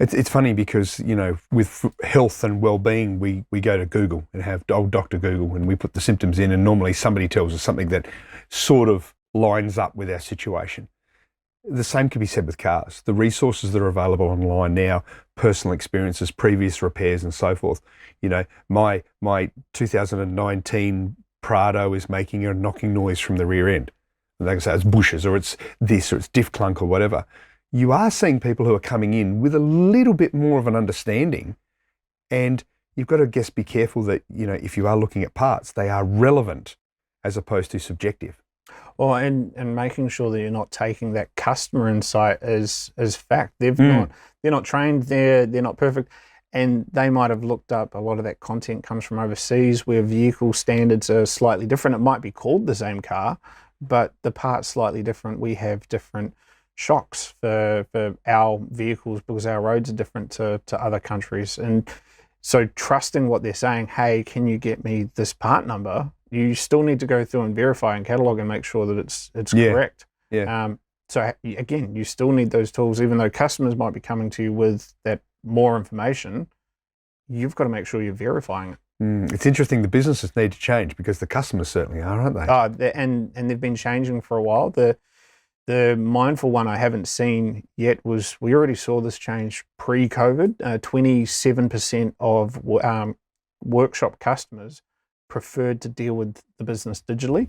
It's funny because, with health and well-being, we go to Google and have old Dr. Google, and we put the symptoms in, and normally somebody tells us something that sort of lines up with our situation. The same can be said with cars. The resources that are available online now, personal experiences, previous repairs, and so forth. My 2019 Prado is making a knocking noise from the rear end. And they can say it's bushes, or it's this, or it's diff clunk, or whatever. You are seeing people who are coming in with a little bit more of an understanding, and you've got to be careful that, if you are looking at parts, they are relevant as opposed to subjective. Well, and making sure that you're not taking that customer insight as fact. They're not trained, they're not perfect, and they might have looked up, a lot of that content comes from overseas where vehicle standards are slightly different. It might be called the same car, but the part's slightly different. We have different shocks for our vehicles because our roads are different to other countries. And so trusting what they're saying, hey, can you get me this part number? You still need to go through and verify and catalog and make sure that it's correct. Yeah. So again, you still need those tools, even though customers might be coming to you with that more information. You've got to make sure you're verifying it. It's interesting. The businesses need to change because the customers certainly are, aren't they? And they've been changing for a while. The mindful one I haven't seen yet was, we already saw this change pre-COVID. 27% of workshop customers preferred to deal with the business digitally.